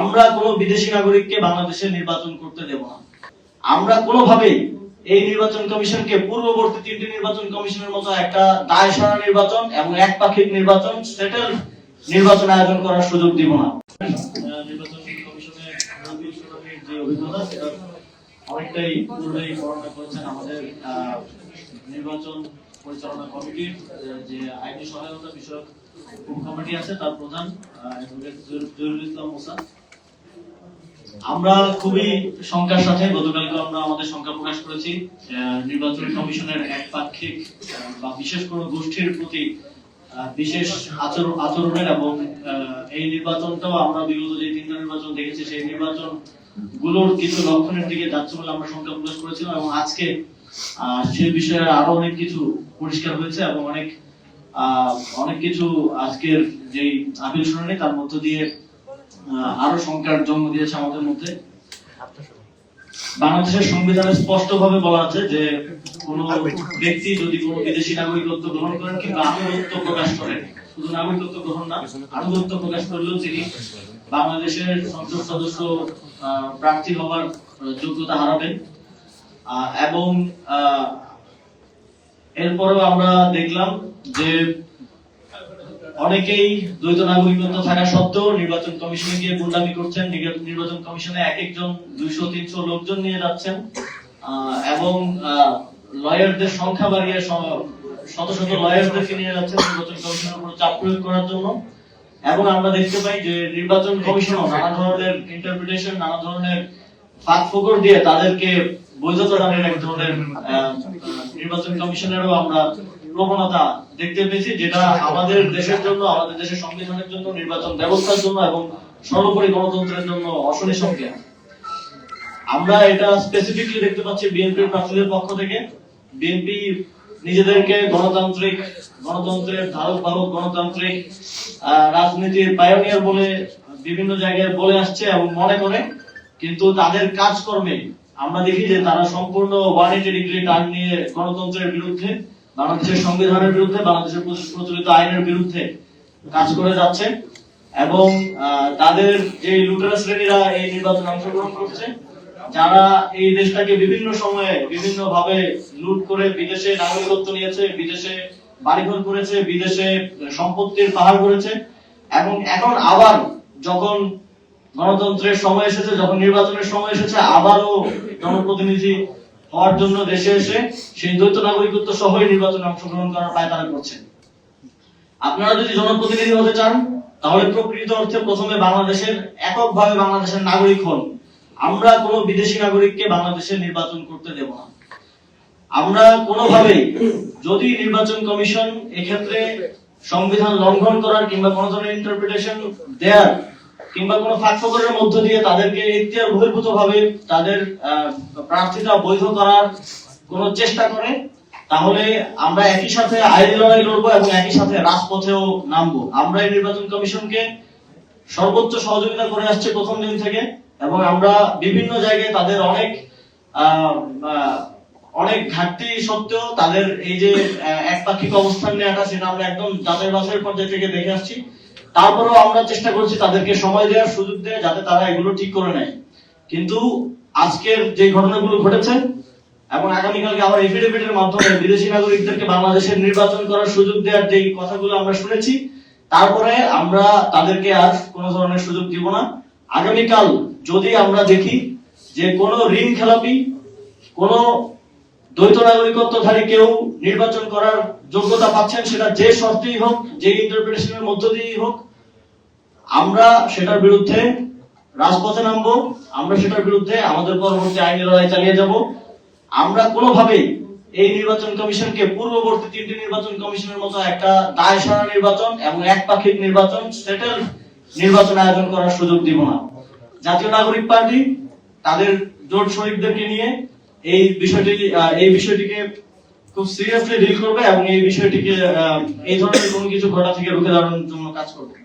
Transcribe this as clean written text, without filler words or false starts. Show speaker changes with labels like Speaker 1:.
Speaker 1: আমরা কোনো বিদেশি নাগরিককে বাংলাদেশে নির্বাচন করতে দেব না। আমরা কোনোভাবেই এই নির্বাচন কমিশনকে পূর্ববর্তী তিনটি নির্বাচন কমিশনের মতো একটা দায়সারা নির্বাচন এবং একপাক্ষিক নির্বাচন সেটেল নির্বাচন আয়োজন করার সুযোগ দিব না। নির্বাচন কমিশনের যে অভিজ্ঞতা সেটা অনেকটাই পূর্বেই বর্ণনা করেছেন আমাদের নির্বাচন পরিচালনা কমিটির যে আইনি সহায়তা বিষয়ক কমিটি আছে তার প্রধান জহিরুল ইসলাম মুসা। আমরা খুবই শঙ্কার সাথে গতকালকে আমরা আমাদের শঙ্কা প্রকাশ করেছি নির্বাচন কমিশনের একপাক্ষিক বা বিশেষ কোনো গোষ্ঠীর প্রতি বিশেষ আচরণের এবং এই নির্বাচনটাও আমরা বিগত যে তিনটা নির্বাচন দেখেছি সেই নির্বাচন গুলোর কিছু লক্ষণের দিকে যাচ্ছে বলে আমরা শঙ্কা প্রকাশ করেছিলাম এবং আজকে সেই বিষয়ে আরো অনেক কিছু পরিষ্কার হয়েছে এবং অনেক কিছু আজকের যে আপিল শুনানি তার মধ্য দিয়ে আরো শঙ্কার জন্ম দিয়েছে আমাদের মধ্যে। বাংলাদেশের সংবিধানে স্পষ্টভাবে বলা আছে যে কোন ব্যক্তি যদি কোনো বিদেশি নাগরিকত্ব গ্রহণ করেন কিংবা আনুগত্য প্রকাশ করেন, শুধু নাগরিকত্ব গ্রহণ না আনুগত্য প্রকাশ করলেও তিনি বাংলাদেশের সংসদ সদস্য প্রার্থী হওয়ার যোগ্যতা হারাবেন। এবং এরপরেও আমরা দেখলাম যে অনেকেই দ্বৈত নাগরিকত্ব থাকা সত্ত্বেও নির্বাচন কমিশনে গিয়ে গুন্ডামি করছেন। নির্বাচন কমিশনে এক একজন 200-300 লোকজন নিয়ে যাচ্ছেন এবং লয়ারদের সংখ্যা বাড়িয়ে শত শত লয়ারদেরকে নিয়ে যাচ্ছেন নির্বাচন কমিশনের উপর চাপ প্রয়োগ করার জন্য। এবং আমরা দেখতে পাই যে নির্বাচন কমিশনও নানা ধরনের ইন্টারপ্রিটেশন, নানা ধরনের ফাঁক ফোকর দিয়ে তাদেরকে বৈধতা দানের এক ধরনের নির্বাচন কমিশনেরও আমরা প্রবণতা দেখতে পেয়েছি, যেটা আমাদের দেশের জন্য, আমাদের দেশের সংবিধানের জন্য, নির্বাচন ব্যবস্থার জন্য এবং সর্বোপরি গণতন্ত্রের জন্য অশনি সংকেত। আমরা এটা স্পেসিফিকলি দেখতে পাচ্ছি বিএনপির প্রার্থীদের পক্ষ থেকে। বিএনপি নিজেদেরকে গণতন্ত্রের ধারক বাহক, গণতান্ত্রিক রাজনীতির পায়োনিয়ার বলে বিভিন্ন জায়গায় বলে আসছে এবং মনে করে, কিন্তু তাদের কাজকর্মে আমরা দেখি যে তারা সম্পূর্ণ 180 ডিগ্রি টার্ন নিয়ে গণতন্ত্রের বিরুদ্ধে, বাংলাদেশের সংবিধানের বিরুদ্ধে, বাংলাদেশের প্রচলিত আইনের বিরুদ্ধে কাজ করে যাচ্ছে। এবং তাদের যে লুটেরা শ্রেণীরা এই নির্বাচনে অংশগ্রহণ করছে, যারা এই দেশটাকে বিভিন্ন সময়ে বিভিন্ন ভাবে লুট করে বিদেশে নাগরিকত্ব নিয়েছে, বিদেশে বাড়িঘর করেছে, বিদেশে সম্পত্তির পাহাড় করেছে, এবং এখন আবার যখন গণতন্ত্রের সময় এসেছে, যখন নির্বাচনের সময় এসেছে, আবারও জনপ্রতিনিধি হওয়ার জন্য দেশে এসে সেই দ্বৈত নাগরিকত্ব সহই নির্বাচনে অংশগ্রহণ করার পায়তারা করছেন। আপনারা যদি জনপ্রতিনিধি হতে চান তাহলে প্রকৃত অর্থে প্রথমে বাংলাদেশের এককভাবে বাংলাদেশের নাগরিক হন। আমরা কোনো বিদেশি নাগরিককে বাংলাদেশে নির্বাচন করতে দেব না। আমরা কোনোভাবেই যদি নির্বাচন কমিশন এক্ষেত্রে সংবিধান লঙ্ঘন করার কিংবা কোনো ধরনের ইন্টারপ্রিটেশন দেয়ার কিংবা কোনো ফাঁকফোকরের মধ্য দিয়ে তাদেরকে ইখতিয়ার বহির্ভূত ভাবে তাদের প্রার্থীতা বৈধ করার কোন চেষ্টা করে, তাহলে আমরা একই সাথে আইনি লড়াই লড়বো এবং একই সাথে রাজপথেও নামবো। আমরা এই নির্বাচন কমিশনকে সর্বোচ্চ সহযোগিতা করে আসছে প্রথম দিন থেকে, এবং আমরা বিভিন্ন জায়গায় তাদের অনেক ঘাটতি সত্ত্বেও তাদের এই যে একপাক্ষিক অবস্থান নেওয়াটা, সেটা আমরা একদম যাচাই বাছাইয়ের পর্যায়ে থেকে দেখে আসছি। তারপরেও আমরা চেষ্টা করছি তাদেরকে সময় দেওয়ার সুযোগ দেয় যাতে তারা এগুলো ঠিক করে নেয়। কিন্তু আজকের যে ঘটনাগুলো ঘটেছে এবং আগামীকালকে আবার এফিডেভিটের মাধ্যমে বিদেশি নাগরিকদেরকে বাংলাদেশের নির্বাচন করার সুযোগ দেওয়ার যে কথাগুলো আমরা শুনেছি, তারপরে আমরা তাদেরকে আর কোনো ধরনের সুযোগ দিব না। আগামীকাল যদি আমরা দেখি যে কোনো ঋণ খেলাপি, কোনো দ্বৈত নাগরিকত্বধারী কেউ নির্বাচন করার যোগ্যতা পাচ্ছেন, সেটা যে শর্তেই হোক, যে ইন্টারপ্রিটেশনের মধ্য দিয়েই হোক, আমরা সেটার বিরুদ্ধে রাজপথে নামবো। আমরা সেটার বিরুদ্ধে আমাদের পরবর্তী আইনি লড়াই চালিয়ে যাব। আমরা কোনোভাবেই এই নির্বাচন কমিশনকে পূর্ববর্তী তিনটি নির্বাচন কমিশনের মতো একটা দায়সারা নির্বাচন এবং একপাক্ষিক নির্বাচন সেটেল নির্বাচন আয়োজন করার সুযোগ দিব না। জাতীয় নাগরিক পার্টি তাদের জোট শরিকদেরকে নিয়ে এই বিষয়টিকে খুব সিরিয়াসলি ডিল করবে এবং এই বিষয়টিকে এই ধরনের কোনো কিছু ঘটা থেকে রুখে দাঁড়ানোর জন্য কাজ করবে।